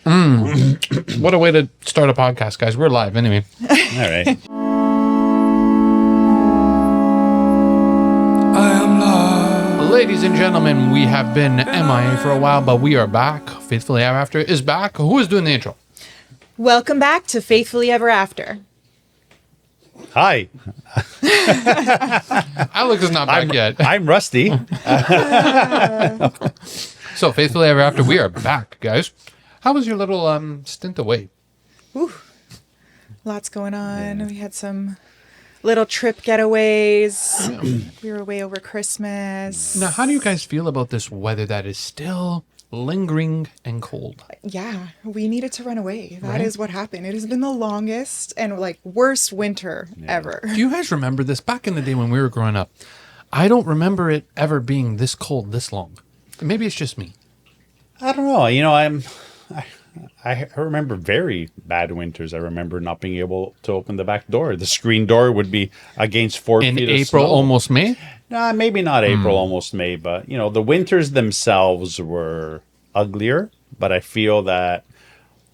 What a way to start a podcast, guys. We're live anyway. All right. Ladies and gentlemen, we have been MIA for a while, but we are back. Faithfully Ever After is back. Who is doing the intro? Welcome back to Faithfully Ever After. Hi. Alex is not back yet. I'm Rusty. So, Faithfully Ever After, we are back, guys. How was your little stint away? Ooh, lots going on. Yeah. We had some little trip getaways. We were away over Christmas. Now, how do you guys feel about this weather that is still lingering and cold? Yeah, we needed to run away. That is what happened. It has been the longest and worst winter ever. Do you guys remember this? Back in the day when we were growing up, I don't remember it ever being this cold this long. Maybe it's just me. I don't know. I remember very bad winters. I remember not being able to open the back door. The screen door would be against 4 feet of snow. In April, almost May? Nah, maybe not April, almost May. But, the winters themselves were uglier. But I feel that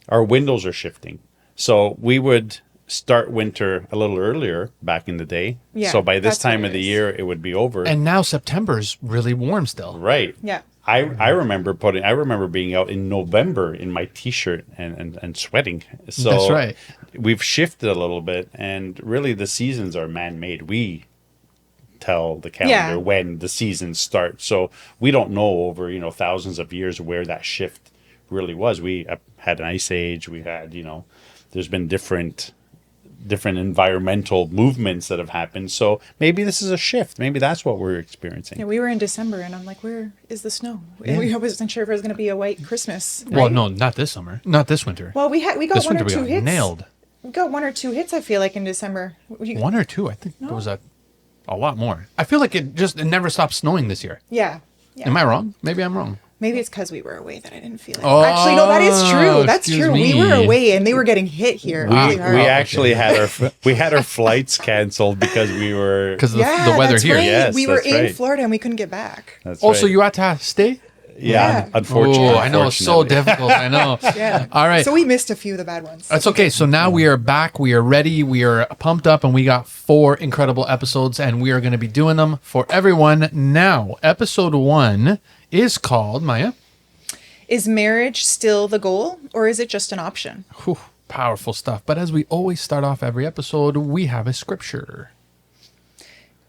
our windows are shifting. So we would start winter a little earlier back in the day. Yeah, so by this time of the year, it would be over. And now September's really warm still. Right. Yeah. I remember being out in November in my t-shirt and sweating. So that's right. We've shifted a little bit, and really the seasons are man-made. We tell the calendar when the seasons start. So we don't know over, thousands of years where that shift really was. We had an ice age. We had, there's been different environmental movements that have happened. So maybe this is a shift. Maybe that's what we're experiencing. Yeah, we were in December, and I'm like, where is the snow? Yeah. We wasn't sure if it was going to be a white Christmas. Right? Well, no, not this summer. Not this winter. Well, we got this one winter or two hits. Nailed. We got 1 or 2 hits, I feel like, in December. One or two? I think it was a lot more. I feel like it never stopped snowing this year. Yeah. Am I wrong? Maybe I'm wrong. Maybe it's because we were away that I didn't feel it. Oh, actually, no, that is true. That's true. me. We were away and they were getting hit here. We actually had our flights canceled because we were because of the weather that's here. Right. Yes, we were in right. Florida and we couldn't get back. That's Also, right. you had to stay. Yeah, unfortunately. Oh, I know it's so difficult. I know. Yeah. All right. So we missed a few of the bad ones. That's okay. So now we are back. We are ready. We are pumped up, and we got 4 incredible episodes, and we are going to be doing them for everyone now. Episode 1 is called, Maya? Is marriage still the goal, or is it just an option? Whew, powerful stuff. But as we always start off every episode, we have a scripture.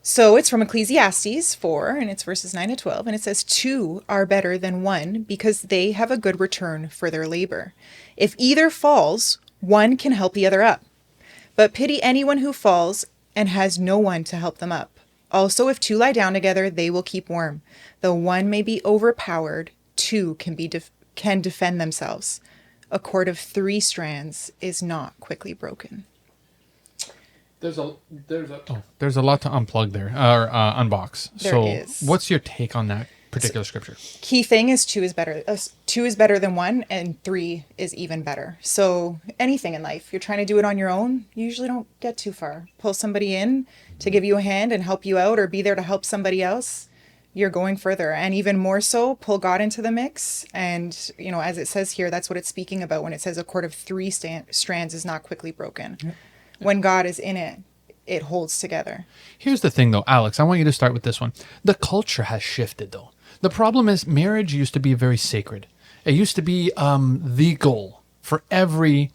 So it's from Ecclesiastes 4, and it's verses 9 to 12, and it says, 2 are better than 1 because they have a good return for their labor. If either falls, one can help the other up. But pity anyone who falls and has no one to help them up. Also, if 2 lie down together, they will keep warm. Though one may be overpowered, 2 can defend themselves. A cord of 3 strands is not quickly broken. There's a lot to unplug there or unbox. There so is. What's your take on that particular scripture? Key thing is 2 is better. 2 is better than 1, and 3 is even better. So anything in life, you're trying to do it on your own, you usually don't get too far. Pull somebody in to give you a hand and help you out, or be there to help somebody else. You're going further. And even more so, pull God into the mix. And, as it says here, that's what it's speaking about when it says a cord of 3 strands is not quickly broken. Yeah. When God is in it, it holds together. Here's the thing, though, Alex. I want you to start with this one. The culture has shifted, though. The problem is marriage used to be very sacred. It used to be the goal for every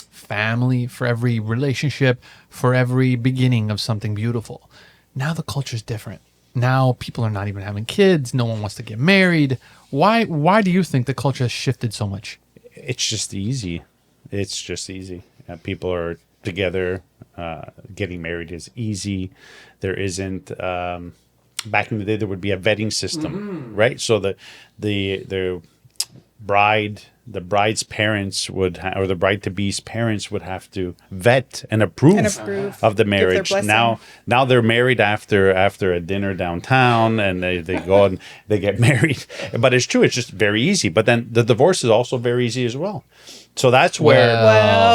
family, for every relationship, for every beginning of something beautiful. Now the culture is different. Now people are not even having kids. No one wants to get married. Why do you think the culture has shifted so much? It's just easy. People are together. Getting married is easy. There isn't. Back in the day, there would be a vetting system, right? So the bride's parents would, or the bride-to-be's parents would have to vet and approve of the marriage. Now they're married after a dinner downtown, and they go and they get married. But it's true, it's just very easy. But then the divorce is also very easy as well. So that's where...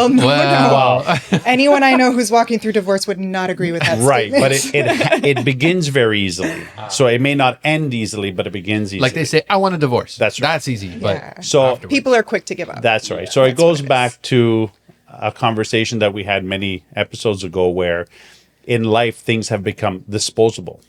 No. Anyone I know who's walking through divorce would not agree with that right, statement. But it begins very easily. So it may not end easily, but it begins easily. Like they say, I want a divorce. That's right. That's easy. But Yeah. So people are quick to give up. That's right. So it That's what goes it is. back to a conversation that we had many episodes ago where in life things have become disposable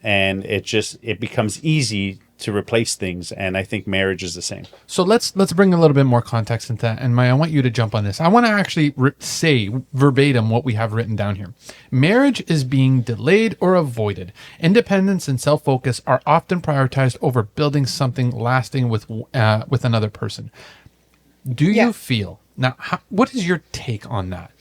and it becomes easy to replace things. And I think marriage is the same. So let's bring a little bit more context into that. And Maya, I want you to jump on this. I want to actually say verbatim what we have written down here. Marriage is being delayed or avoided. Independence and self-focus are often prioritized over building something lasting with another person. Do Yeah. you feel now? What is your take on that?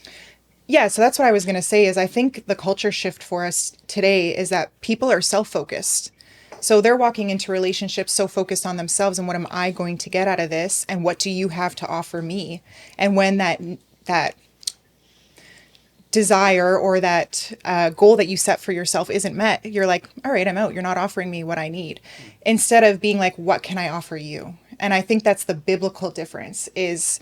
Yeah, so that's what I was going to say is I think the culture shift for us today is that people are self-focused. So they're walking into relationships so focused on themselves and what am I going to get out of this and what do you have to offer me? And when that desire or that goal that you set for yourself isn't met, you're like, all right, I'm out. You're not offering me what I need. Instead of being like, what can I offer you? And I think that's the biblical difference is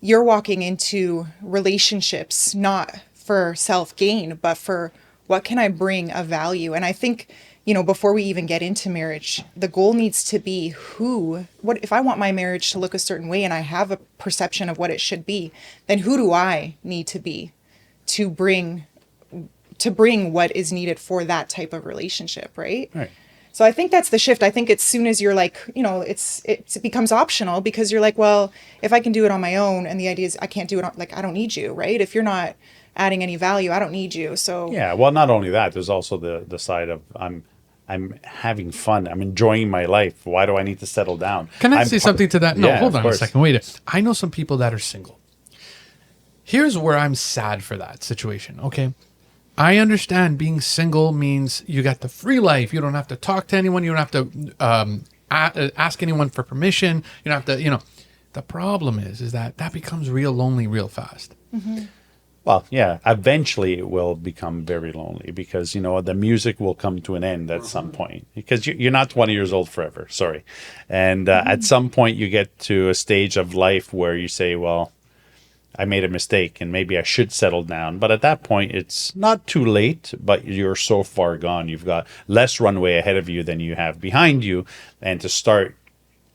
you're walking into relationships not for self-gain, but for what can I bring of value? And I think, before we even get into marriage, the goal needs to be what if I want my marriage to look a certain way and I have a perception of what it should be, then who do I need to be to bring what is needed for that type of relationship, right? Right. So I think that's the shift. I think as soon as you're like, it becomes optional because you're like, well, if I can do it on my own, and the idea is I can't do it I don't need you, right? If you're not adding any value, I don't need you. So Yeah. Well, not only that, there's also the side of I'm having fun. I'm enjoying my life. Why do I need to settle down? Can I say something to that? No, Yeah, hold of on a course. second. Wait. I know some people that are single. Here's where I'm sad for that situation, okay? I understand being single means you got the free life. You don't have to talk to anyone. You don't have to ask anyone for permission. You don't have to, The problem is that becomes real lonely real fast. Mm-hmm. Well, yeah, eventually it will become very lonely because, the music will come to an end at some point because you're not 20 years old forever. Sorry. And at some point you get to a stage of life where you say, well, I made a mistake and maybe I should settle down. But at that point, it's not too late, but you're so far gone. You've got less runway ahead of you than you have behind you. And to start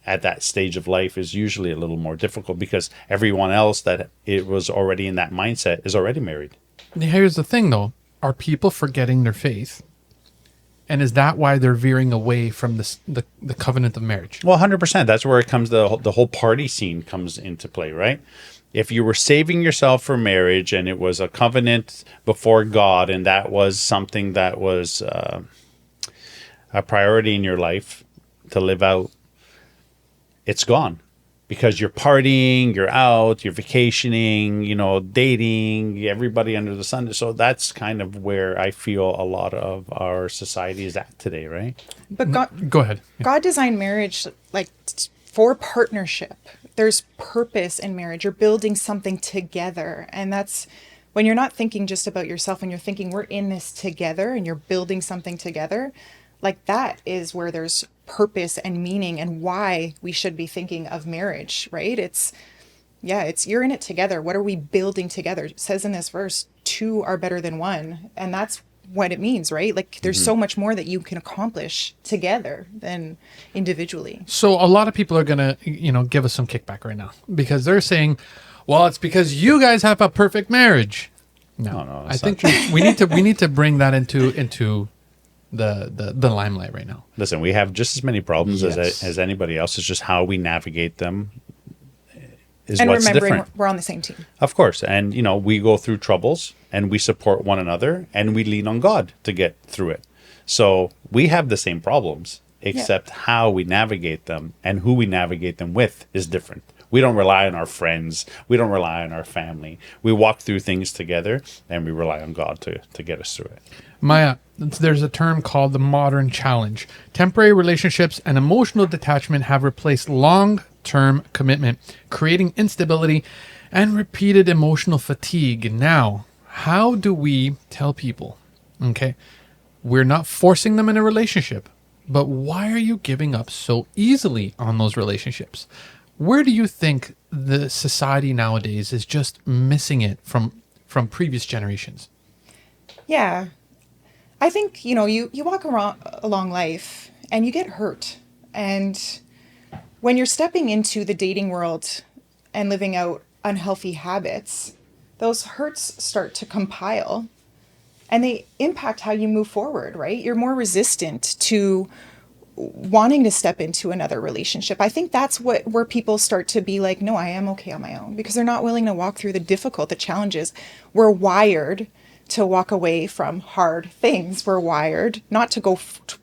at that stage of life is usually a little more difficult because everyone else that it was already in that mindset is already married. Here's the thing, though. Are people forgetting their faith? And is that why they're veering away from the covenant of marriage? Well, 100%. That's where it comes, the whole party scene comes into play, right? If you were saving yourself for marriage and it was a covenant before God and that was something that was a priority in your life to live out, it's gone because you're partying, you're out, you're vacationing, dating, everybody under the sun. So that's kind of where I feel a lot of our society is at today, right? But God, Go ahead. God designed marriage for partnership. There's purpose in marriage. You're building something together. And that's when you're not thinking just about yourself and you're thinking we're in this together and you're building something together. That is where there's purpose and meaning and why we should be thinking of marriage, right? It's you're in it together. What are we building together? It says in this verse, two are better than one. And that's what it means, right? There's so much more that you can accomplish together than individually. So a lot of people are going to, give us some kickback right now because they're saying, well, it's because you guys have a perfect marriage. No, I think we need to bring that into the limelight right now. Listen, we have just as many problems Yes. as anybody else. It's just how we navigate them is And what's remembering different. we're on the same team. Of course. And, we go through troubles and we support one another and we lean on God to get through it. So we have the same problems, except how we navigate them and who we navigate them with is different. We don't rely on our friends. We don't rely on our family. We walk through things together and we rely on God to get us through it. Maya, there's a term called the modern challenge. Temporary relationships and emotional detachment have replaced long-term commitment, creating instability and repeated emotional fatigue. Now, how do we tell people, okay, we're not forcing them in a relationship, but why are you giving up so easily on those relationships? Where do you think the society nowadays is just missing it from previous generations? Yeah. I think, you walk along life and you get hurt. And when you're stepping into the dating world, and living out unhealthy habits, those hurts start to compile and they impact how you move forward, right? You're more resistant to wanting to step into another relationship. I think that's where people start to be like, no, I am okay on my own, because they're not willing to walk through the challenges. We're wired to walk away from hard things. We're wired not to go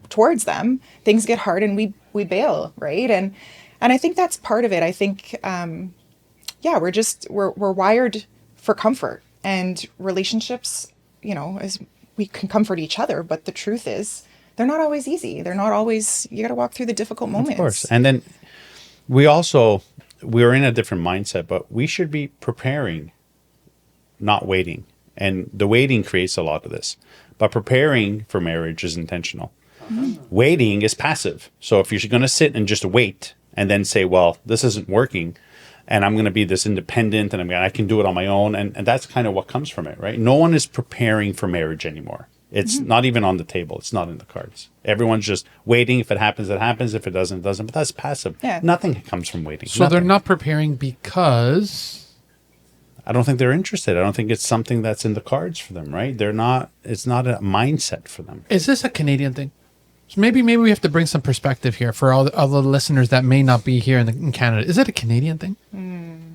towards them. Things get hard and we bail, right? And I think that's part of it. I think, we're wired for comfort, and relationships, as we can comfort each other. But the truth is, they're not always easy. They're not always, you got to walk through the difficult moments. Of course. And then we're in a different mindset, but we should be preparing, not waiting. And the waiting creates a lot of this. But preparing for marriage is intentional. Mm-hmm. Waiting is passive. So if you're going to sit and just wait and then say, well, this isn't working, and I'm going to be this independent, and I can do it on my own. And that's kind of what comes from it, right? No one is preparing for marriage anymore. It's not even on the table. It's not in the cards. Everyone's just waiting. If it happens, it happens. If it doesn't, it doesn't. But that's passive. Yeah. Nothing comes from waiting. So they're not preparing because... I don't think they're interested. I don't think it's something that's in the cards for them, right? They're not. It's not a mindset for them. Is this a Canadian thing? So maybe we have to bring some perspective here for all the listeners that may not be here in Canada. Is it a Canadian thing?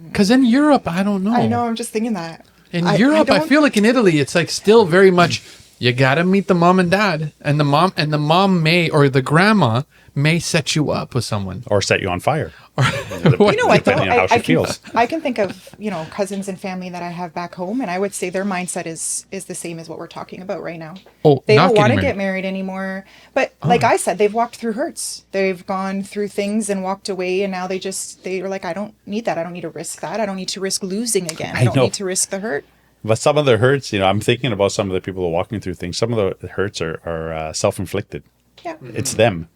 Because in Europe, I don't know. I know. I'm just thinking that. In Europe, I feel like in Italy, it's like still very much... You gotta meet the mom and dad, and the mom may, or the grandma may set you up with someone, or set you on fire. Depending on how she feels. I can think of cousins and family that I have back home, and I would say their mindset is the same as what we're talking about right now. Oh, they don't want to get married anymore, but like I said, they've walked through hurts. They've gone through things and walked away, and now they're like, I don't need that. I don't need to risk that. I don't need to risk losing again. I don't need to risk the hurt. But some of the hurts, I'm thinking about some of the people who are walking through things. Some of the hurts are self-inflicted. Yeah. It's them.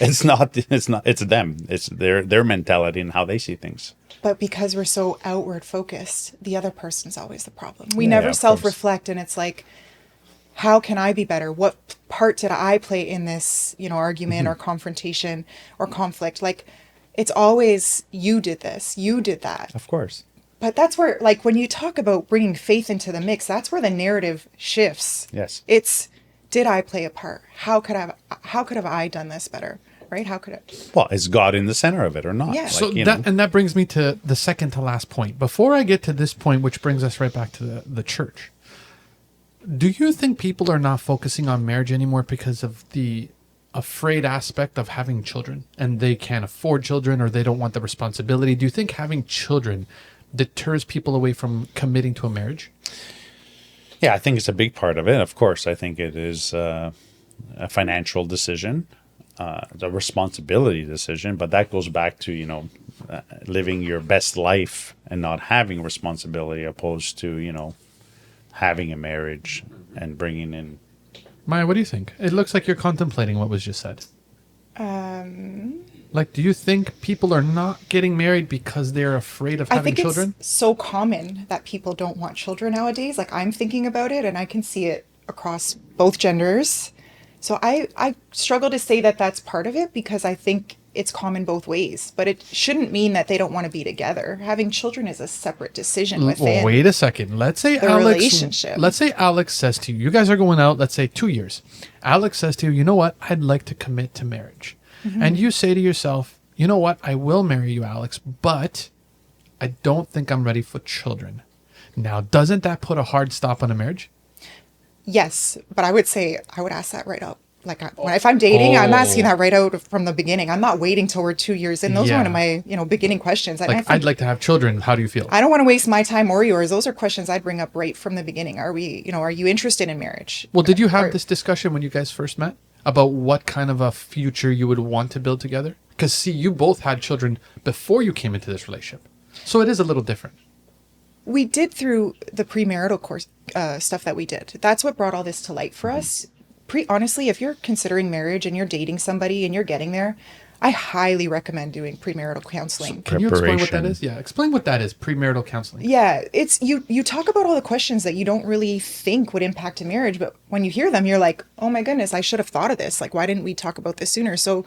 It's them. It's their mentality and how they see things. But because we're so outward focused, the other person's always the problem. We never self-reflect, and it's like, how can I be better? What part did I play in this, argument or confrontation or conflict? Like, it's always, you did this, you did that. Of course. But that's where, like, when you talk about bringing faith into the mix, that's where the narrative shifts. Yes. It's, did I play a part? How could have I done this better? Right? How could it? Well, is God in the center of it or not? Yeah. So that brings me to the second to last point. Before I get to this point, which brings us right back to the church. Do you think people are not focusing on marriage anymore because of the afraid aspect of having children, and they can't afford children, or they don't want the responsibility? Do you think having children deters people away from committing to a marriage? Yeah, I think it's a big part of it. Of course, I think it is a financial decision, a responsibility decision, but that goes back to, living your best life and not having responsibility, opposed to, having a marriage and bringing in. Maya, what do you think? It looks like you're contemplating what was just said. Like, do you think people are not getting married because they're afraid of having children? I think it's so common that people don't want children nowadays. Like, I'm thinking about it, and I can see it across both genders. So I struggle to say that that's part of it, because I think it's common both ways. But it shouldn't mean that they don't want to be together. Having children is a separate decision within. Wait a second. Let's say Alex says to you, you guys are going out, let's say 2 years. Alex says to you, you know what? I'd like to commit to marriage. Mm-hmm. And you say to yourself, you know what? I will marry you, Alex, but I don't think I'm ready for children. Now, doesn't that put a hard stop on a marriage? Yes, but I would ask that right out. Like, if I'm dating, I'm asking that right out from the beginning. I'm not waiting till we're 2 years in. Those are one of my, beginning questions. Like, I'd like to have children. How do you feel? I don't want to waste my time or yours. Those are questions I'd bring up right from the beginning. Are you interested in marriage? Well, did you have this discussion when you guys first met about what kind of a future you would want to build together? Because, see, you both had children before you came into this relationship. So it is a little different. We did through the premarital course stuff that we did. That's what brought all this to light for us. Honestly, if you're considering marriage and you're dating somebody and you're getting there, I highly recommend doing premarital counseling. So can you explain what that is? Yeah, explain what that is, premarital counseling. Yeah, it's you talk about all the questions that you don't really think would impact a marriage, but when you hear them, you're like, oh my goodness, I should have thought of this. Like, why didn't we talk about this sooner? So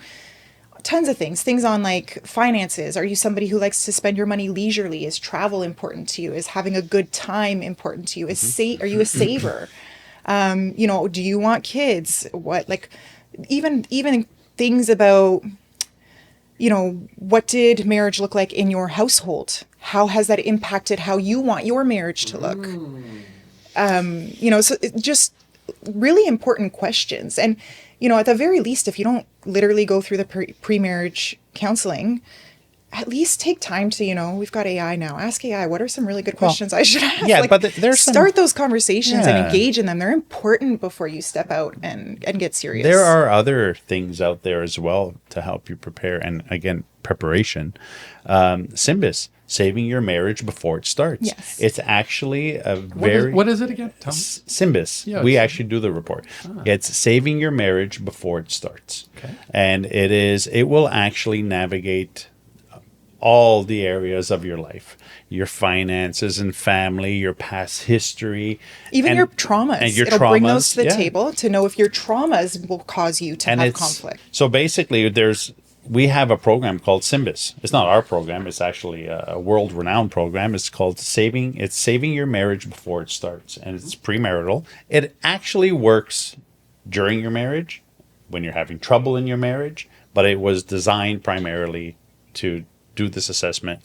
tons of things on like finances. Are you somebody who likes to spend your money leisurely? Is travel important to you? Is having a good time important to you? Are you a saver? Do you want kids? What, like, even things about, what did marriage look like in your household? How has that impacted how you want your marriage to look? So it just really important questions. And, at the very least, if you don't literally go through the pre-marriage counseling, at least take time to, we've got AI now. Ask AI, what are some really good questions I should ask? Yeah, but there's start those conversations and engage in them. They're important before you step out and get serious. There are other things out there as well to help you prepare. And again, preparation. Symbis, saving your marriage before it starts. Yes. It's actually a what is it again? Tell me. Symbis. Yeah, we actually do the report. It's saving your marriage before it starts. Okay. And it will actually navigate all the areas of your life, your finances and family, your past history, even your traumas. And your It'll traumas, bring those to the table to know if your traumas will cause you to have conflict. So basically, we have a program called Symbis. It's not our program. It's actually a world-renowned program. It's called Saving Your Marriage Before It Starts, and it's premarital. It actually works during your marriage when you're having trouble in your marriage, but it was designed primarily to do this assessment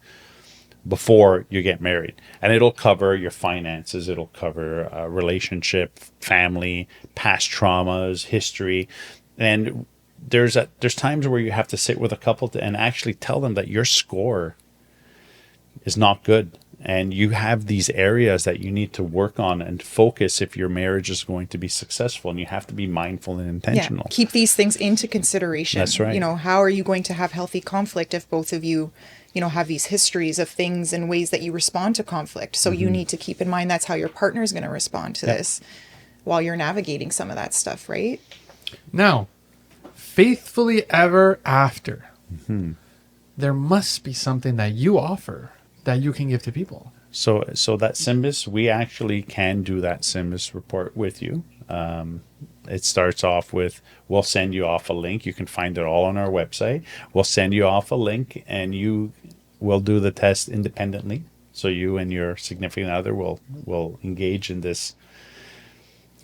before you get married, and it'll cover your finances, it'll cover relationship, family, past traumas, history. And there's times where you have to sit with a couple and actually tell them that your score is not good, and you have these areas that you need to work on and focus if your marriage is going to be successful, and you have to be mindful and intentional. Keep these things into consideration. That's right. How are you going to have healthy conflict if both of you, have these histories of things and ways that you respond to conflict? So you need to keep in mind that's how your partner is going to respond to this while you're navigating some of that stuff, right? Now, faithfully ever after, there must be something that you offer that you can give to people. So that Symbis, we actually can do that Symbis report with you. It starts off with, we'll send you off a link. You can find it all on our website. We'll send you off a link, and you will do the test independently. So you and your significant other will engage in this.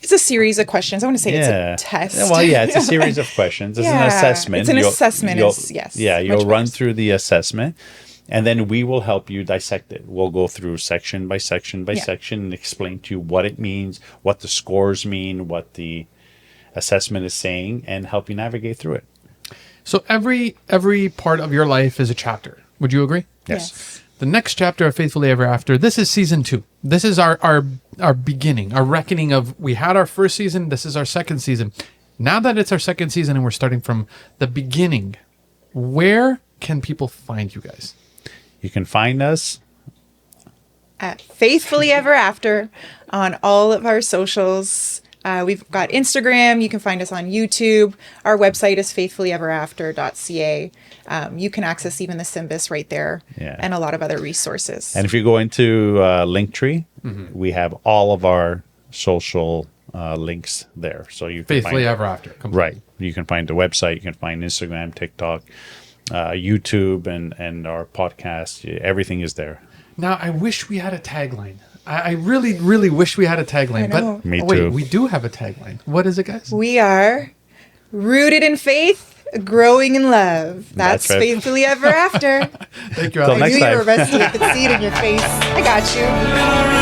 It's a series of questions. I want to say it's a test. Well, it's a series of questions. It's an assessment. It's an assessment. You'll run through the assessment, and then we will help you dissect it. We'll go through section by section by section and explain to you what it means, what the scores mean, what the assessment is saying, and help you navigate through it. So every part of your life is a chapter. Would you agree? Yes. The next chapter of Faithfully Ever After, this is season 2. This is our beginning, our reckoning of, we had our first season, this is our second season. Now that it's our second season and we're starting from the beginning, where can people find you guys? You can find us at Faithfully Ever After on all of our socials. We've got Instagram. You can find us on YouTube. Our website is faithfullyeverafter.ca. You can access even the Symbis right there, and a lot of other resources. And if you go into Linktree, we have all of our social links there. So you can Faithfully Ever After. Completely. Right. You can find the website. You can find Instagram, TikTok, YouTube, and our podcast. Everything is there. Now, I wish we had a tagline. I really, really wish we had a tagline. But Me wait, too. we do have a tagline. What is it, guys? We are rooted in faith, growing in love. That's right. Faithfully Ever After. Thank you, Till Alex. next I knew time. you were rusty. I could see it in your face. I got you.